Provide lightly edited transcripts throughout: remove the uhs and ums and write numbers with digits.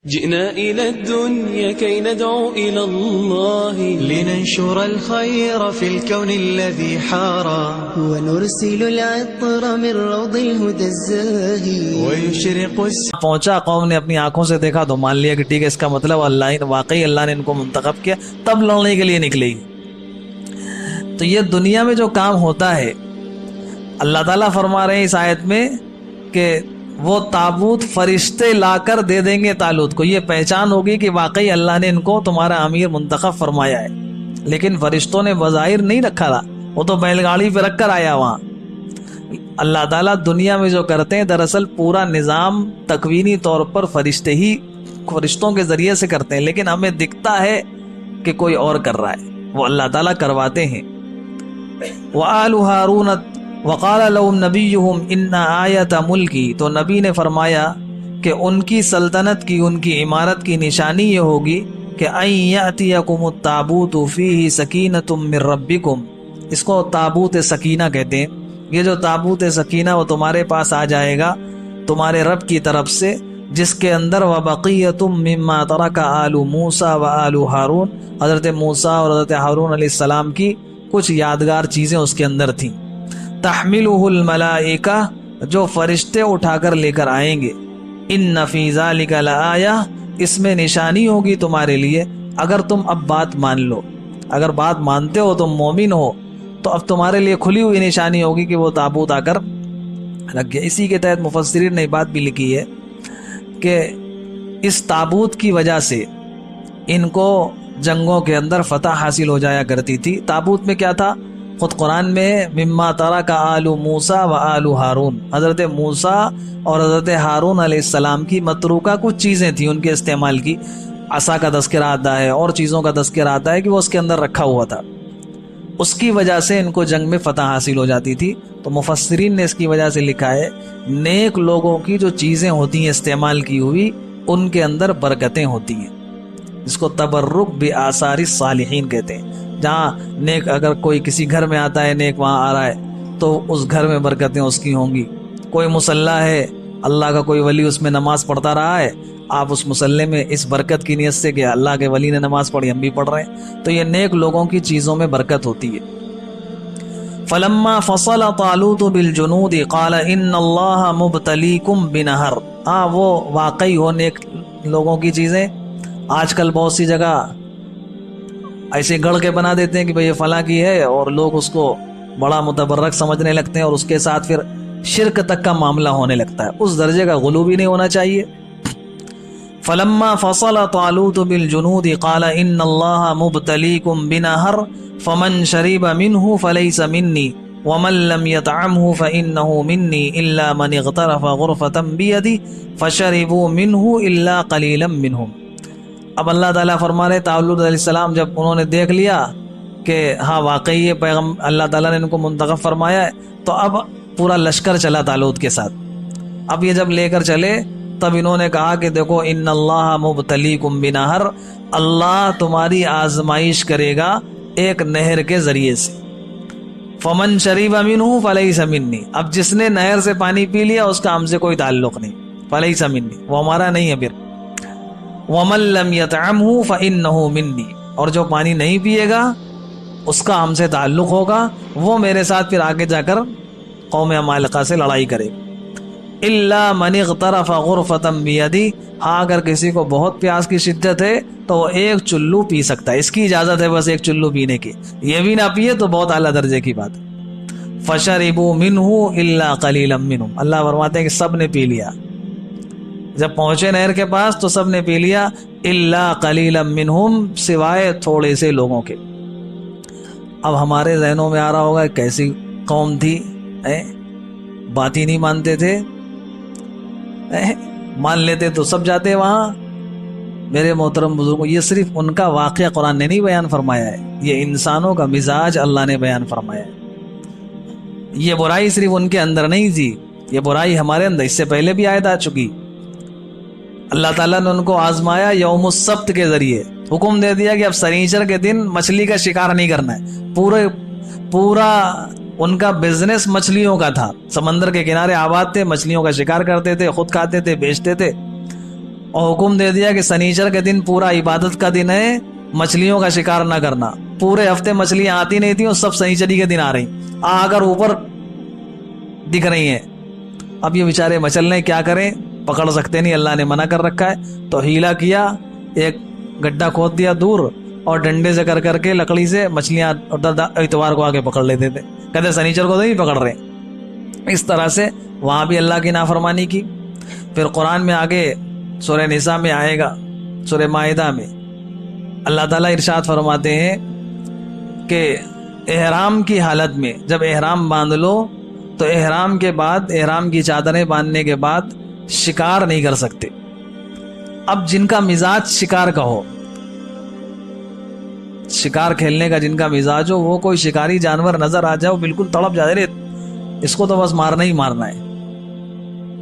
جئنا إلى الدنيا كي ندعو إلى الله لننشر الخير في الكون الذي حارى ونرسل العطر من روض الهدى الزاهي ويشرق پہنچا، قوم نے اپنی آنکھوں سے دیکھا تو مان لیا کہ ٹھیک ہے، اس کا مطلب واقعی اللہ نے ان کو منتخب کیا، تب لڑنے کے لیے نکلے گی۔ تو یہ دنیا میں جو کام ہوتا ہے، اللہ تعالیٰ فرما رہے ہیں اس آیت میں کہ وہ تابوت فرشتے لا کر دے دیں گے طالوت کو۔ یہ پہچان ہوگی کہ واقعی اللہ نے ان کو تمہارا امیر منتخب فرمایا ہے، لیکن فرشتوں نے بظاہر نہیں رکھا تھا، وہ تو بیل گاڑی پہ رکھ کر آیا وہاں۔ اللہ تعالیٰ دنیا میں جو کرتے ہیں دراصل پورا نظام تکوینی طور پر فرشتوں کے ذریعے سے کرتے ہیں، لیکن ہمیں دکھتا ہے کہ کوئی اور کر رہا ہے، وہ اللہ تعالیٰ کرواتے ہیں۔ وآل ہارون وقال لهم نبیہم ان آیت ملکی، تو نبی نے فرمایا کہ ان کی سلطنت کی، ان کی عمارت کی نشانی یہ ہوگی کہ ان یأتیکم التابوت فیہ سکینۃ من ربکم، اس کو تابوت سکینہ کہتے ہیں۔ یہ جو تابوت سکینہ وہ تمہارے پاس آ جائے گا تمہارے رب کی طرف سے، جس کے اندر وبقیۃ مما ترک آل موسیٰ و آل ہارون، حضرت موسیٰ اور حضرت ہارون علیہ السلام کی کچھ یادگار چیزیں اس کے اندر تھیں۔ تحملہ الملائکہ، جو فرشتے اٹھا کر لے کر آئیں گے۔ ان فی ذلک لآیہ، اس میں نشانی ہوگی تمہارے لیے اگر تم اب بات مان لو، اگر بات مانتے ہو تم مومن ہو تو اب تمہارے لیے کھلی ہوئی نشانی ہوگی کہ وہ تابوت آ کر رکھ گیا۔ اسی کے تحت مفسرین نے بات بھی لکھی ہے کہ اس تابوت کی وجہ سے ان کو جنگوں کے اندر فتح حاصل ہو جایا کرتی تھی۔ تابوت میں کیا تھا؟ خود قرآن میں مما ترک آل موسیٰ و آل ہارون، حضرت موسیٰ اور حضرت ہارون علیہ السلام کی متروکہ کچھ چیزیں تھیں ان کے استعمال کی۔ عصا کا تذکرہ آتا ہے اور چیزوں کا تذکرہ آتا ہے کہ وہ اس کے اندر رکھا ہوا تھا، اس کی وجہ سے ان کو جنگ میں فتح حاصل ہو جاتی تھی۔ تو مفسرین نے اس کی وجہ سے لکھا ہے نیک لوگوں کی جو چیزیں ہوتی ہیں استعمال کی ہوئی، ان کے اندر برکتیں ہوتی ہیں، جس کو تبرک بآثار الصالحین کہتے ہیں۔ جہاں نیک، اگر کوئی کسی گھر میں آتا ہے نیک وہاں آ رہا ہے تو اس گھر میں برکتیں اس کی ہوں گی۔ کوئی مصلی ہے، اللہ کا کوئی ولی اس میں نماز پڑھتا رہا ہے، آپ اس مصلی میں اس برکت کی نیت سے کہ اللہ کے ولی نے نماز پڑھی، ہم بھی پڑھ رہے ہیں، تو یہ نیک لوگوں کی چیزوں میں برکت ہوتی ہے۔ فلما فصل طالوت بالجنود قال ان اللہ مبتلیکم بنہر، ہاں وہ واقعی ہو نیک لوگوں کی چیزیں۔ آج کل بہت سی جگہ ایسے گڑھ کے بنا دیتے ہیں کہ بھئی یہ فلاں کی ہے، اور لوگ اس کو بڑا متبرک سمجھنے لگتے ہیں، اور اس کے ساتھ پھر شرک تک کا معاملہ ہونے لگتا ہے۔ اس درجے کا غلو بھی نہیں ہونا چاہیے۔ فلما فصل طالوت بالجنود قال ان اللہ مبتلیکم بنہر فمن شرب منہ فلیس منی ومن لم يطعمه فإنه منی الا من اغترف غرفة بیدی فشربوا منہ الا قلیلا منہم۔ اب اللہ تعالیٰ فرما رہے طالوت علیہ السلام جب انہوں نے دیکھ لیا کہ ہاں واقعی یہ پیغام اللہ تعالیٰ نے ان کو منتخب فرمایا ہے، تو اب پورا لشکر چلا طالوت کے ساتھ۔ اب یہ جب لے کر چلے تب انہوں نے کہا کہ دیکھو ان اللہ مبتلیکم بنہر، اللہ تمہاری آزمائش کرے گا ایک نہر کے ذریعے سے۔ فمن شریب منہ فلیس منی، اب جس نے نہر سے پانی پی لیا اس کا ہم سے کوئی تعلق نہیں، فلیس منی، وہ ہمارا نہیں ہے۔ پھر ومن لم يطعمه فإنه منی، اور جو پانی نہیں پیے گا اس کا ہم سے تعلق ہوگا، وہ میرے ساتھ پھر آگے جا کر قوم عمالقہ سے لڑائی کرے۔ الا من اغترف غرفة بیدی، ہاں اگر کسی کو بہت پیاس کی شدت ہے تو وہ ایک چلو پی سکتا ہے، اس کی اجازت ہے بس ایک چلو پینے کی، یہ بھی نہ پیے تو بہت اعلیٰ درجے کی بات ہے۔ فشربوا منہ الا قلیلا منہم، اللہ فرماتے ہیں کہ سب نے پی لیا۔ جب پہنچے نہر کے پاس تو سب نے پی لیا، الا قلیلا منہم، سوائے تھوڑے سے لوگوں کے۔ اب ہمارے ذہنوں میں آ رہا ہوگا کیسی قوم تھی، بات ہی نہیں مانتے تھے، مان لیتے تو سب جاتے وہاں۔ میرے محترم بزرگوں، یہ صرف ان کا واقعہ قرآن نے نہیں بیان فرمایا ہے، یہ انسانوں کا مزاج اللہ نے بیان فرمایا ہے۔ یہ برائی صرف ان کے اندر نہیں تھی، یہ برائی ہمارے اندر اس سے پہلے بھی آیت آ چکی۔ اللہ تعالیٰ نے ان کو آزمایا یوم السبت کے ذریعے، حکم دے دیا کہ اب سنیچر کے دن مچھلی کا شکار نہیں کرنا ہے۔ پورا ان کا بزنس مچھلیوں کا تھا، سمندر کے کنارے آباد تھے، مچھلیوں کا شکار کرتے تھے، خود کھاتے تھے، بیچتے تھے۔ اور حکم دے دیا کہ سنیچر کے دن پورا عبادت کا دن ہے, مچھلیوں کا شکار نہ کرنا. پورے ہفتے مچھلیاں آتی نہیں تھیں اور سب سنیچری کے دن آ رہی, آ کر اوپر دکھ رہی ہیں. اب یہ بیچارے مچل رہے, کیا کریں, پکڑ سکتے نہیں, اللہ نے منع کر رکھا ہے. تو ہیلا کیا, ایک گڈھا کھود دیا دور اور ڈنڈے سے کر کے لکڑی سے مچھلیاں اتوار کو آگے پکڑ لیتے تھے. کہتے سنیچر کو تو نہیں پکڑ رہے. اس طرح سے وہاں بھی اللہ کی نافرمانی کی. پھر قرآن میں آگے سورہ نساء میں آئے گا, سورہ مائدہ میں اللہ تعالیٰ ارشاد فرماتے ہیں کہ احرام کی حالت میں جب احرام باندھ لو تو احرام کے بعد, احرام کی چادریں باندھنے کے بعد شکار نہیں کر سکتے. اب جن کا مزاج شکار کا ہو, شکار کھیلنے کا جن کا مزاج ہو, وہ کوئی شکاری جانور نظر آ جائے وہ بالکل تڑپ جائے, رے اس کو تو بس مارنا ہی مارنا ہے.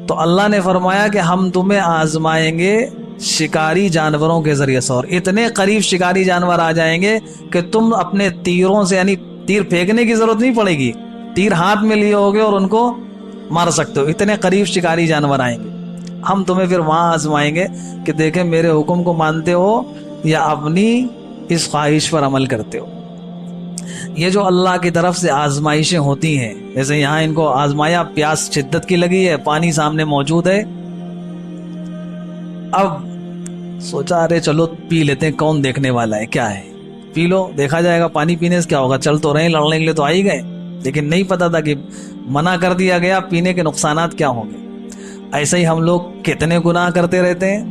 تو اللہ نے فرمایا کہ ہم تمہیں آزمائیں گے شکاری جانوروں کے ذریعے سے, اور اتنے قریب شکاری جانور آ جائیں گے کہ تم اپنے تیروں سے, یعنی تیر پھینکنے کی ضرورت نہیں پڑے گی, تیر ہاتھ میں لیے ہوگے اور ان کو مار سکتے ہو. اتنے قریب شکاری جانور آئیں گے. ہم تمہیں پھر وہاں آزمائیں گے کہ دیکھیں میرے حکم کو مانتے ہو یا اپنی اس خواہش پر عمل کرتے ہو. یہ جو اللہ کی طرف سے آزمائشیں ہوتی ہیں, جیسے یہاں ان کو آزمایا, پیاس شدت کی لگی ہے, پانی سامنے موجود ہے, اب سوچا ارے چلو پی لیتے ہیں, کون دیکھنے والا ہے, کیا ہے, پی لو, دیکھا جائے گا, پانی پینے سے کیا ہوگا, چل تو رہے ہیں, لڑنے کے لیے تو آ ہی گئے. لیکن نہیں پتا تھا کہ منع کر دیا گیا, پینے کے نقصانات کیا ہوں گے. ایسے ہی ہم لوگ کتنے گناہ کرتے رہتے ہیں,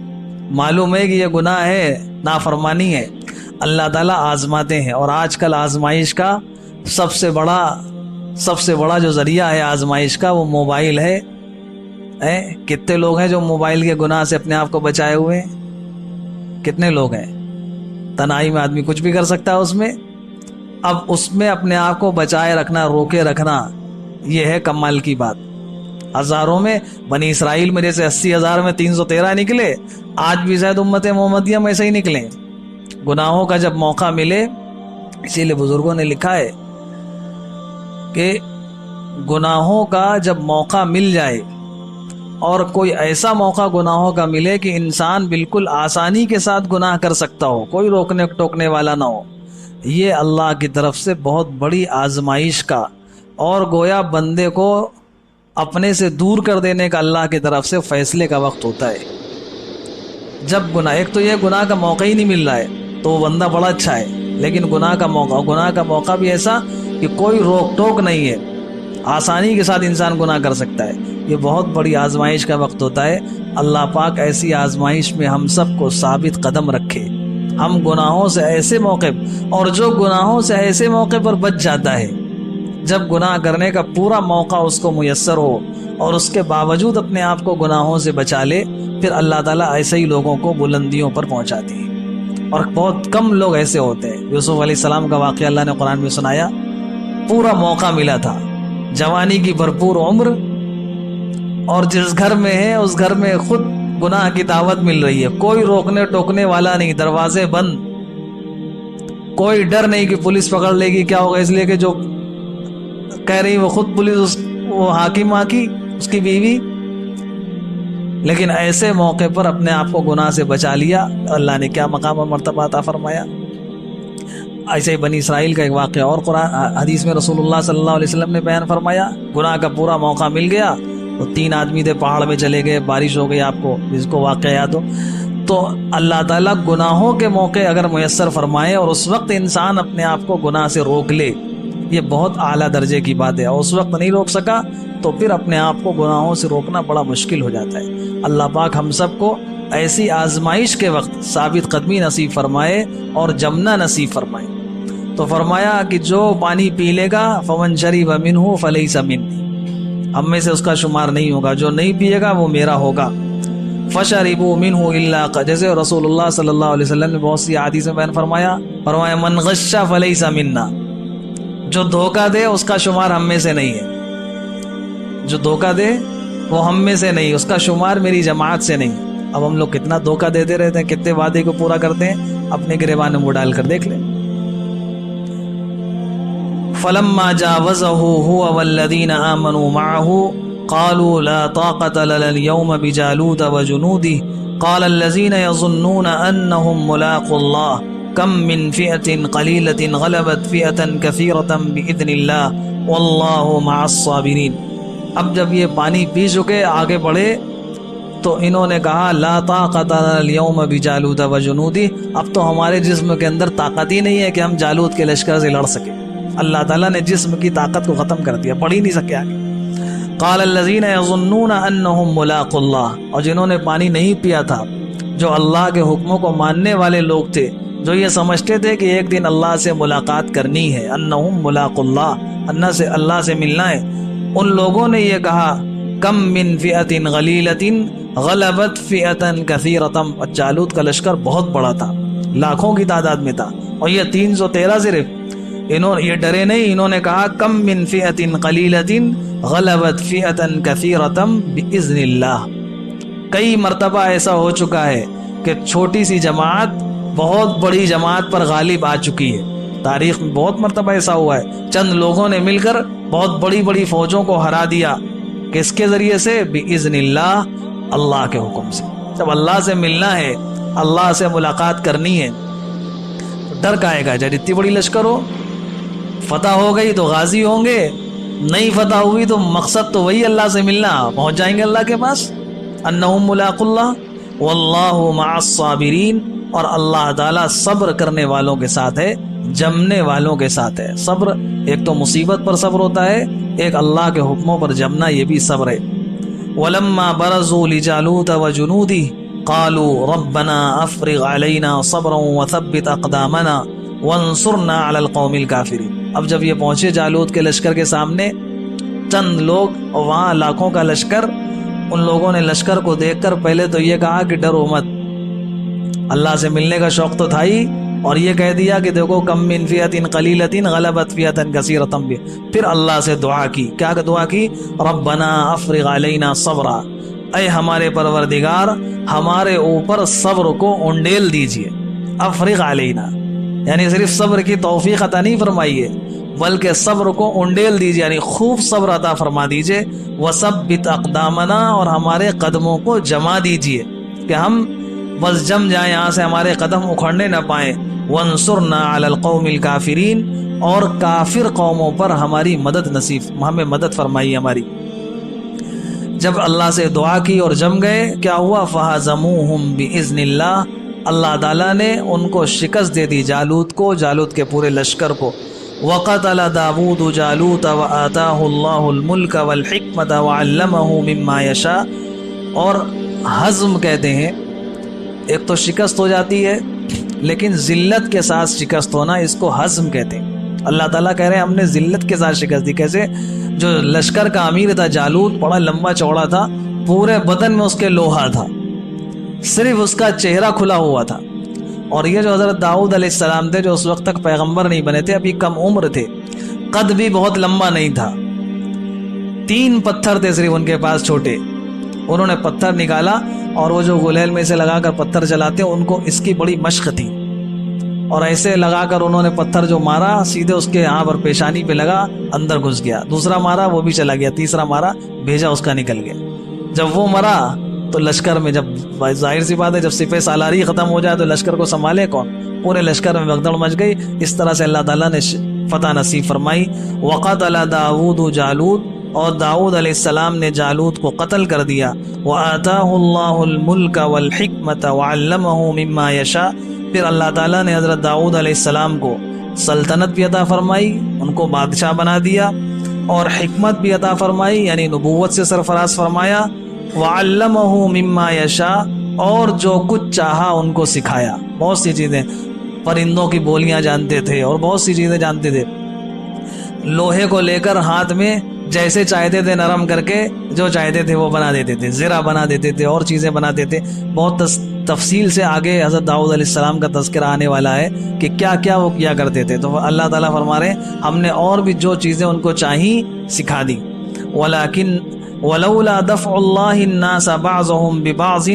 معلوم ہے کہ یہ گناہ ہے, نافرمانی ہے, اللہ تعالیٰ آزماتے ہیں. اور آج کل آزمائش کا سب سے بڑا جو ذریعہ ہے آزمائش کا وہ موبائل ہے. کتنے لوگ ہیں جو موبائل کے گناہ سے اپنے آپ کو بچائے ہوئے ہیں, کتنے لوگ ہیں. تنہائی میں آدمی کچھ بھی کر سکتا ہے اس میں. اب اس میں اپنے آپ کو بچائے رکھنا, روکے رکھنا, یہ ہے کمال کی بات. ہزاروں میں, بنی اسرائیل میں جیسے 80,000 میں 313 نکلے, آج بھی شاید امت محمدیہ میں ایسے ہی نکلیں. گناہوں کا جب موقع ملے, اسی لیے بزرگوں نے لکھا ہے کہ گناہوں کا جب موقع مل جائے اور کوئی ایسا موقع گناہوں کا ملے کہ انسان بالکل آسانی کے ساتھ گناہ کر سکتا ہو, کوئی روکنے ٹوکنے والا نہ ہو, یہ اللہ کی طرف سے بہت بڑی آزمائش کا اور گویا بندے کو اپنے سے دور کر دینے کا اللہ کی طرف سے فیصلے کا وقت ہوتا ہے. جب گناہ, ایک تو یہ گناہ کا موقع ہی نہیں مل رہا ہے تو وہ بندہ بڑا اچھا ہے, لیکن گناہ کا موقع بھی ایسا کہ کوئی روک ٹوک نہیں ہے, آسانی کے ساتھ انسان گناہ کر سکتا ہے. یہ بہت بڑی آزمائش کا وقت ہوتا ہے. اللہ پاک ایسی آزمائش میں ہم سب کو ثابت قدم رکھے. ہم گناہوں سے ایسے موقع, اور جو گناہوں سے ایسے موقع پر بچ جاتا ہے جب گناہ کرنے کا پورا موقع اس کو میسر ہو اور اس کے باوجود اپنے آپ کو گناہوں سے بچا لے, پھر اللہ تعالیٰ ایسے ہی لوگوں کو بلندیوں پر پہنچاتے ہیں. اور بہت کم لوگ ایسے ہوتے ہیں. یوسف علیہ السلام کا واقعہ اللہ نے قرآن میں سنایا, پورا موقع ملا تھا, جوانی کی بھرپور عمر, اور جس گھر میں ہے اس گھر میں خود گناہ کی دعوت مل رہی ہے, کوئی روکنے ٹوکنے والا نہیں, دروازے بند, کوئی ڈر نہیں کہ پولیس پکڑ لے گی, کیا ہوگا, اس لیے کہ جو کہہ رہی وہ خود پولیس, وہ حاکم کی اس کی بیوی. لیکن ایسے موقع پر اپنے آپ کو گناہ سے بچا لیا, اللہ نے کیا مقام اور مرتبہ عطا فرمایا. ایسے ہی بنی اسرائیل کا ایک واقعہ اور قرآن حدیث میں رسول اللہ صلی اللہ علیہ وسلم نے بیان فرمایا. گناہ کا پورا موقع مل گیا, وہ 3 آدمی تھے, پہاڑ میں چلے گئے, بارش ہو گئی, آپ کو جس کو واقعہ یاد ہو. تو اللہ تعالیٰ گناہوں کے موقع اگر میسر فرمائے اور اس وقت انسان اپنے آپ کو گناہ سے روک لے, یہ بہت اعلیٰ درجے کی بات ہے. اور اس وقت نہیں روک سکا تو پھر اپنے آپ کو گناہوں سے روکنا بڑا مشکل ہو جاتا ہے. اللہ پاک ہم سب کو ایسی آزمائش کے وقت ثابت قدمی نصیب فرمائے اور جمنا نصیب فرمائے. تو فرمایا کہ جو پانی پی لے گا فمن شرب منہ فلیس منی, ہم میں سے اس کا شمار نہیں ہوگا, جو نہیں پیے گا وہ میرا ہوگا. فشربوا منہ الا, جیسے رسول اللہ صلی اللہ علیہ وسلم نے بہت سی احادیث میں بیان فرمایا من غش فلیس منا, جو دھوکہ دے اس کا شمار ہم میں سے نہیں ہے, جو دھوکہ دے وہ ہم میں سے نہیں, اس کا شمار میری جماعت سے نہیں. اب ہم لوگ کتنا دھوکہ دیتے رہتے ہیں, کتنے وعدے کو پورا کرتے ہیں, اپنے گریبان میں منہ ڈال کر دیکھ لیں. فلما جاوزه هو والذين آمنوا معه قالوا لا طاقة لنا اليوم بجالوت وجنوده قال الذين يظنون انهم ملاقوا الله كم من فئة قليلة غلبت فئة كثيرة بإذن الله والله مع الصابرين. اب جب یہ پانی پی چکے آگے بڑھے تو انہوں نے کہا لا طاقت لنا اليوم بجالوت وجنودہ، اب تو ہمارے جسم کے اندر طاقت ہی نہیں ہے کہ ہم جالوت کے لشکر سے لڑ سکیں. اللہ تعالیٰ نے جسم کی طاقت کو ختم کر دیا، پڑھ ہی نہیں سکے آگے. قال الذين يظنون انهم ملاقوا الله، اور جنہوں نے پانی نہیں پیا تھا جو اللہ کے حکموں کو ماننے والے لوگ تھے، جو یہ سمجھتے تھے کہ ایک دن اللہ سے ملاقات کرنی ہے، انہم ملاقوا اللہ، اللہ سے ملنا ہے، ان لوگوں نے یہ کہا کم من فئۃ غلیلۃ غلبت فئۃ کثیرۃ. جالوت کا لشکر بہت بڑا تھا، لاکھوں کی تعداد میں تھا، اور یہ 313 صرف. یہ ڈرے نہیں، انہوں نے کہا کم من فئۃ قلیلۃ غلبت فئۃ کثیرۃ باذن اللہ. کئی مرتبہ ایسا ہو چکا ہے کہ چھوٹی سی جماعت بہت بڑی جماعت پر غالب آ چکی ہے. تاریخ میں بہت مرتبہ ایسا ہوا ہے، چند لوگوں نے مل کر بہت بڑی بڑی فوجوں کو ہرا دیا. کس کے ذریعے سے؟ باذن اللہ، اللہ کے حکم سے. جب اللہ سے ملنا ہے، اللہ سے ملاقات کرنی ہے تو ڈر کا آئے گا. جب اتنی بڑی لشکر ہو، فتح ہو گئی تو غازی ہوں گے، نہیں فتح ہوئی تو مقصد تو وہی اللہ سے ملنا، پہنچ جائیں گے اللہ کے پاس. انہم ملاقوا اللہ واللہ مع الصابرین، اور اللہ تعالیٰ صبر کرنے والوں کے ساتھ ہے، جمنے والوں کے ساتھ ہے. صبر ایک تو مصیبت پر صبر ہوتا ہے، ایک اللہ کے حکموں پر جمنا یہ بھی صبر ہے. وَلَمَّا بَرَزُوا لِجَالُوتَ وَجُنُودِهِ قَالُوا رَبَّنَا أَفْرِغْ عَلَيْنَا صَبْرًا وَثَبِّتْ أَقْدَامَنَا وَانصُرْنَا عَلَى الْقَوْمِ الْكَافِرِينَ. اب جب یہ پہنچے جالوت کے لشکر کے سامنے، چند لوگ اور وہاں لاکھوں کا لشکر، ان لوگوں نے لشکر کو دیکھ کر پہلے تو یہ کہا کہ ڈرو مت، اللہ سے ملنے کا شوق تو تھا ہی، اور یہ کہہ دیا کہ دیکھو کم من فئۃ قلیلۃ غلبت فئۃ کثیرۃ. پھر اللہ سے دعا کی. کیا دعا کی؟ ربنا افرغ علینا صبرا، اے ہمارے پروردگار ہمارے اوپر صبر کو انڈیل دیجئے. افرغ علینا یعنی صرف صبر کی توفیق عطا نہیں فرمائیے، بلکہ صبر کو انڈیل دیجئے، یعنی خوب صبر عطا فرما دیجئے. وثبت اقدامنا، اور ہمارے قدموں کو جما دیجئے کہ ہم بس جم جائیں، یہاں سے ہمارے قدم اکھڑنے نہ پائیں. وانصرنا علی القوم الکافرین، اور کافر قوموں پر ہماری مدد نصیب، ہمیں مدد فرمائی ہماری. جب اللہ سے دعا کی اور جم گئے، کیا ہوا؟ فہزموہم باذن اللہ، اللہ تعالیٰ نے ان کو شکست دے دی، جالوت کو، جالوت کے پورے لشکر کو. وقتل داود جالوت وآتاہ اللہ الملک والحکمت وعلمہ مما یشاء. اور ہضم کہتے ہیں، ایک تو شکست ہو جاتی ہے لیکن ذلت کے ساتھ شکست ہونا، اس کو ہضم کہتے ہیں. اللہ تعالیٰ کہہ رہے ہیں ہم نے ذلت کے ساتھ شکست دی. کیسے؟ جو لشکر کا امیر تھا جالوت، بڑا لمبا چوڑا تھا، پورے بدن میں اس کے لوہا تھا، صرف اس کا چہرہ کھلا ہوا تھا. اور یہ جو حضرت داؤد علیہ السلام تھے، جو اس وقت تک پیغمبر نہیں بنے تھے، ابھی کم عمر تھے، قد بھی بہت لمبا نہیں تھا. 3 پتھر تھے صرف ان کے پاس چھوٹے. انہوں نے پتھر نکالا، اور وہ جو گلیل میں سے لگا کر پتھر چلاتے ان کو اس کی بڑی مشق تھی، اور ایسے لگا کر انہوں نے پتھر جو مارا سیدھے اس کے یہاں پر پیشانی پہ لگا، اندر گھس گیا. دوسرا مارا وہ بھی چلا گیا، تیسرا مارا بھیجا اس کا نکل گیا. جب وہ مرا تو لشکر میں، جب ظاہر سی بات ہے جب سپہ سالاری ختم ہو جائے تو لشکر کو سنبھالے کون؟ پورے لشکر میں بھگدڑ مچ گئی. اس طرح سے اللہ تعالیٰ نے فتح نصیب فرمائی. وقتل داود جالوت، اور داؤد علیہ السلام نے جالوت کو قتل کر دیا. وآتاہ اللہ الملک والحکمت وعلمہ مما یشاء. پھر اللہ تعالیٰ نے حضرت داؤد علیہ السلام کو سلطنت بھی عطا فرمائی، ان کو بادشاہ بنا دیا، اور حکمت بھی عطا فرمائی، یعنی نبوت سے سرفراز فرمایا. وعلمہ مما یشاء، اور جو کچھ چاہا ان کو سکھایا. بہت سی چیزیں، پرندوں کی بولیاں جانتے تھے اور بہت سی چیزیں جانتے تھے. لوہے کو لے کر ہاتھ میں جیسے چاہتے تھے نرم کر کے جو چاہتے تھے وہ بنا دیتے تھے، زرہ بنا دیتے تھے اور چیزیں بنا دیتے. بہت تفصیل سے آگے حضرت داؤد علیہ السلام کا تذکرہ آنے والا ہے کہ کیا کیا وہ کیا کرتے تھے. تو اللہ تعالیٰ فرما رہے ہیں ہم نے اور بھی جو چیزیں ان کو چاہییں سکھا دی. ولولا دفع اللہ الناس بعضهم ببعض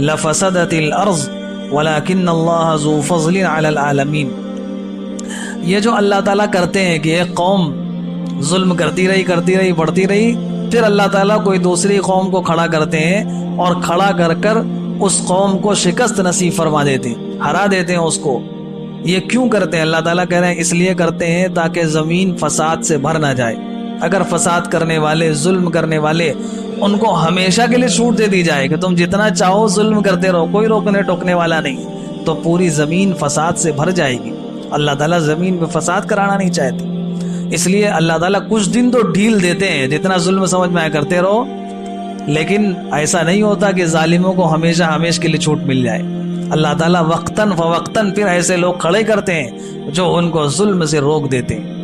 لفسدت الارض ولكن اللہ ذو فضل علی العالمین. یہ جو اللہ تعالیٰ کرتے ہیں کہ ایک قوم ظلم کرتی رہی بڑھتی رہی، پھر اللہ تعالیٰ کوئی دوسری قوم کو کھڑا کرتے ہیں، اور کھڑا کر کر اس قوم کو شکست نصیب فرما دیتے ہیں، ہرا دیتے ہیں اس کو۔ یہ کیوں کرتے ہیں؟ اللہ تعالیٰ کہہ رہے ہیں اس لیے کرتے ہیں تاکہ زمین فساد سے بھر نہ جائے۔ اگر فساد کرنے والے، ظلم کرنے والے، ان کو ہمیشہ کے لیے چھوٹ دے دی جائے کہ تم جتنا چاہو ظلم کرتے رہو، کوئی روکنے ٹوکنے والا نہیں، تو پوری زمین فساد سے بھر جائے گی۔ اللہ تعالیٰ زمین پہ فساد کرانا نہیں چاہتے، اس لیے اللہ تعالیٰ کچھ دن تو ڈھیل دیتے ہیں، جتنا ظلم سمجھ میں آیا کرتے رہو، لیکن ایسا نہیں ہوتا کہ ظالموں کو ہمیشہ ہمیشہ کے لیے چھوٹ مل جائے۔ اللہ تعالیٰ وقتاً فوقتاً پھر ایسے لوگ کھڑے کرتے ہیں جو ان کو ظلم سے روک دیتے ہیں۔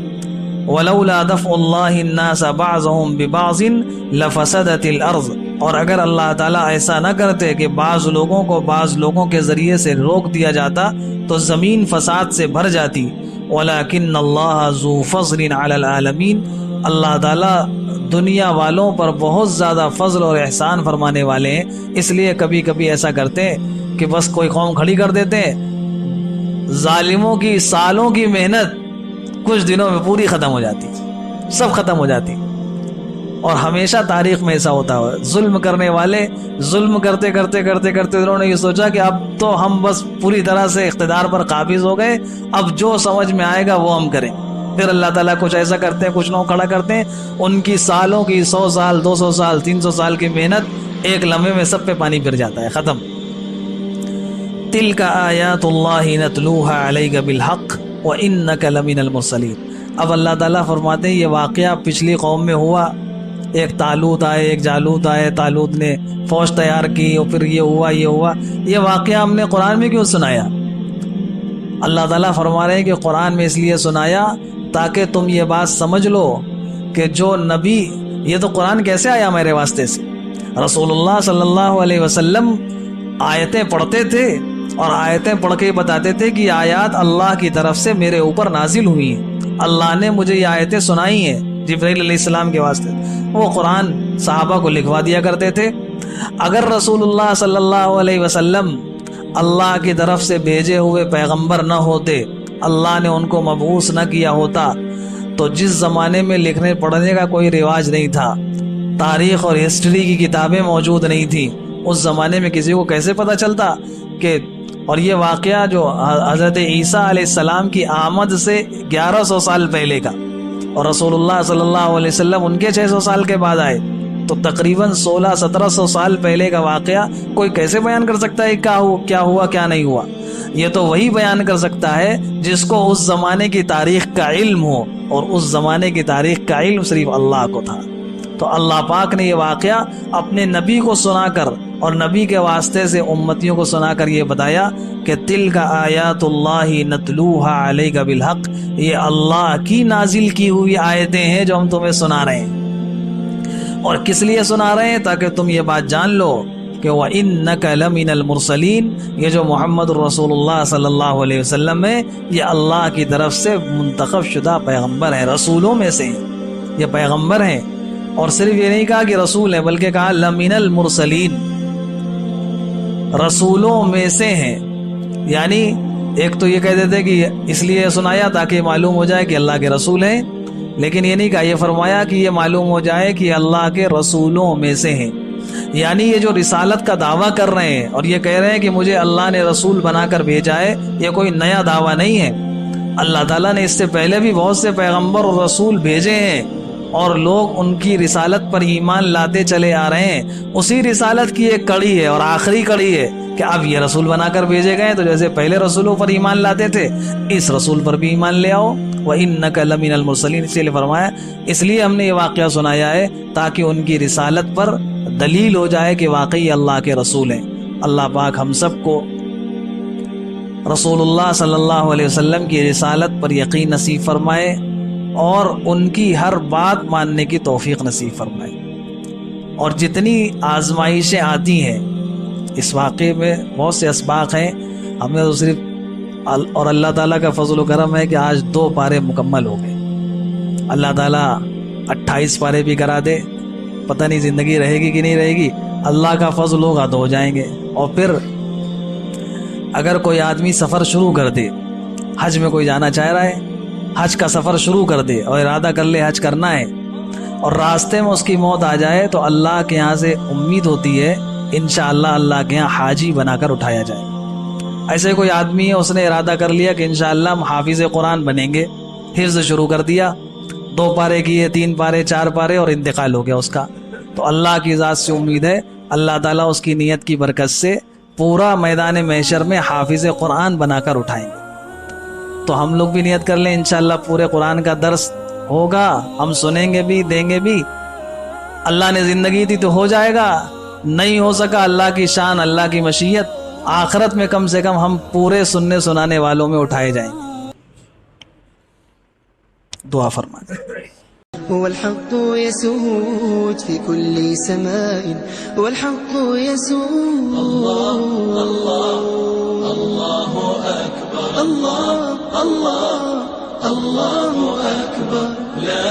وَلَوْلَا دَفْعُ اللَّهِ النَّاسَ بَعْضَهُمْ بِبَعْضٍ لَفَسَدَتِ الْأَرْضُ، اور اگر اللہ تعالیٰ ایسا نہ کرتے کہ بعض لوگوں کو بعض لوگوں کے ذریعے سے روک دیا جاتا تو زمین فساد سے بھر جاتی۔ وَلَكِنَّ اللَّهَ ذُو فَضْلٍ عَلَى الْعَالَمِينَ، اللہ تعالیٰ دنیا والوں پر بہت زیادہ فضل اور احسان فرمانے والے ہیں، اس لیے کبھی کبھی ایسا کرتے ہیں کہ بس کوئی قوم کھڑی کر دیتے ہیں، ظالموں کی سالوں کی محنت کچھ دنوں میں پوری ختم ہو جاتی، سب ختم ہو جاتی۔ اور ہمیشہ تاریخ میں ایسا ہوتا ہے، ظلم کرنے والے ظلم کرتے کرتے کرتے کرتے انہوں نے یہ سوچا کہ اب تو ہم بس پوری طرح سے اقتدار پر قابض ہو گئے، اب جو سمجھ میں آئے گا وہ ہم کریں۔ پھر اللہ تعالیٰ کچھ ایسا کرتے ہیں، کچھ لوگ کھڑا کرتے ہیں، ان کی سالوں کی 100 سال 200 سال 300 سال کی محنت ایک لمحے میں سب پہ پانی پھر جاتا ہے، ختم۔ تِلْكَ آیات اللہ نتلوها علیک بالحق وَإِنَّكَ لَمِنَ الْمُرْسَلِينَ۔ اب اللہ تعالیٰ فرماتے ہیں یہ واقعہ پچھلی قوم میں ہوا، ایک طالوت آئے، ایک جالوت آئے، طالوت نے فوج تیار کی اور پھر یہ ہوا یہ ہوا، یہ واقعہ ہم نے قرآن میں کیوں سنایا؟ اللہ تعالیٰ فرما رہے ہیں کہ قرآن میں اس لیے سنایا تاکہ تم یہ بات سمجھ لو کہ جو نبی، یہ تو قرآن کیسے آیا میرے واسطے سے؟ رسول اللہ صلی اللہ علیہ وسلم آیتیں پڑھتے تھے اور آیتیں پڑھ کے بتاتے تھے کہ یہ آیات اللہ کی طرف سے میرے اوپر نازل ہوئی ہیں، اللہ نے مجھے یہ آیتیں سنائی ہیں جبرائیل علیہ السلام کے واسطے۔ وہ قرآن صحابہ کو لکھوا دیا کرتے تھے۔ اگر رسول اللہ صلی اللہ علیہ وسلم اللہ کی طرف سے بھیجے ہوئے پیغمبر نہ ہوتے، اللہ نے ان کو مبعوث نہ کیا ہوتا، تو جس زمانے میں لکھنے پڑھنے کا کوئی رواج نہیں تھا، تاریخ اور ہسٹری کی کتابیں موجود نہیں تھیں، اس زمانے میں کسی کو کیسے پتہ چلتا کہ، اور یہ واقعہ جو حضرت عیسیٰ علیہ السلام کی آمد سے 1100 سال پہلے کا، اور رسول اللہ صلی اللہ علیہ وسلم ان کے 600 سال کے بعد آئے، تو تقریباً 1600-1700 سال پہلے کا واقعہ کوئی کیسے بیان کر سکتا ہے کیا ہوا کیا نہیں ہوا؟ یہ تو وہی بیان کر سکتا ہے جس کو اس زمانے کی تاریخ کا علم ہو، اور اس زمانے کی تاریخ کا علم صرف اللہ کو تھا۔ تو اللہ پاک نے یہ واقعہ اپنے نبی کو سنا کر اور نبی کے واسطے سے امتیوں کو سنا کر یہ بتایا کہ تِلْكَ آیات اللہ نتلوها علیک بالحق، یہ اللہ کی نازل کی ہوئی آیتیں ہیں جو ہم تمہیں سنا رہے ہیں۔ اور کس لیے سنا رہے ہیں؟ تاکہ تم یہ بات جان لو کہ وَإِنَّكَ لَمِنَ الْمُرْسَلِينَ، یہ جو محمد رسول اللہ صلی اللہ علیہ وسلم ہے، یہ اللہ کی طرف سے منتخب شدہ پیغمبر ہیں، رسولوں میں سے یہ پیغمبر ہیں۔ اور صرف یہ نہیں کہا کہ رسول ہیں، بلکہ کہا لَمِنَ الْمُرْسَلِينَ، رسولوں میں سے ہیں۔ یعنی ایک تو یہ کہہ دیتے کہ اس لیے سنایا تاکہ معلوم ہو جائے کہ اللہ کے رسول ہیں، لیکن یہ نہیں کہا، یہ فرمایا کہ یہ معلوم ہو جائے کہ اللہ کے رسولوں میں سے ہیں۔ یعنی یہ جو رسالت کا دعویٰ کر رہے ہیں اور یہ کہہ رہے ہیں کہ مجھے اللہ نے رسول بنا کر بھیجا ہے، یہ کوئی نیا دعویٰ نہیں ہے۔ اللہ تعالیٰ نے اس سے پہلے بھی بہت سے پیغمبر اور رسول بھیجے ہیں، اور لوگ ان کی رسالت پر ایمان لاتے چلے آ رہے ہیں۔ اسی رسالت کی ایک کڑی ہے اور آخری کڑی ہے کہ اب یہ رسول بنا کر بھیجے گئے، تو جیسے پہلے رسولوں پر ایمان لاتے تھے، اس رسول پر بھی ایمان لے آؤ۔ وَإِنَّكَ لَمِنَ الْمُرْسَلِينَ، اس لیے فرمایا، اس لیے ہم نے یہ واقعہ سنایا ہے تاکہ ان کی رسالت پر دلیل ہو جائے کہ واقعی اللہ کے رسول ہیں۔ اللہ پاک ہم سب کو رسول اللہ صلی اللہ علیہ وسلم کی رسالت پر یقین نصیب فرمائے اور ان کی ہر بات ماننے کی توفیق نصیب فرمائے۔ اور جتنی آزمائشیں آتی ہیں، اس واقعے میں بہت سے اسباق ہیں، ہم نے تو صرف، اور اللہ تعالیٰ کا فضل و کرم ہے کہ آج 2 پارے مکمل ہو گئے۔ اللہ تعالیٰ 28 پارے بھی کرا دے، پتہ نہیں زندگی رہے گی کہ نہیں رہے گی، اللہ کا فضل ہوگا تو ہو جائیں گے۔ اور پھر اگر کوئی آدمی سفر شروع کر دے، حج میں کوئی جانا چاہ رہا ہے، حج کا سفر شروع کر دے اور ارادہ کر لے حج کرنا ہے، اور راستے میں اس کی موت آ جائے، تو اللہ کے یہاں سے امید ہوتی ہے انشاءاللہ اللہ کے یہاں حاجی بنا کر اٹھایا جائے گا۔ ایسے کوئی آدمی ہے، اس نے ارادہ کر لیا کہ انشاءاللہ ہم حافظ قرآن بنیں گے، حفظ شروع کر دیا، 2 پارے کیے، 3 پارے، 4 پارے اور انتقال ہو گیا اس کا، تو اللہ کی ذات سے امید ہے اللہ تعالیٰ اس کی نیت کی برکت سے پورا میدان محشر میں حافظ قرآن بنا کر اٹھائیں گے۔ تو ہم لوگ بھی نیت کر لیں انشاءاللہ پورے قرآن کا درس ہوگا، ہم سنیں گے بھی، دیں گے بھی، اللہ نے زندگی دی تو ہو جائے گا، نہیں ہو سکا اللہ کی شان، اللہ کی مشیت، آخرت میں کم سے کم ہم پورے سننے سنانے والوں میں اٹھائے جائیں گے۔ دعا فرما دیں۔ هو الحق يسود في كل سماء، هو الحق يسود، الله أكبر، الله أكبر، لا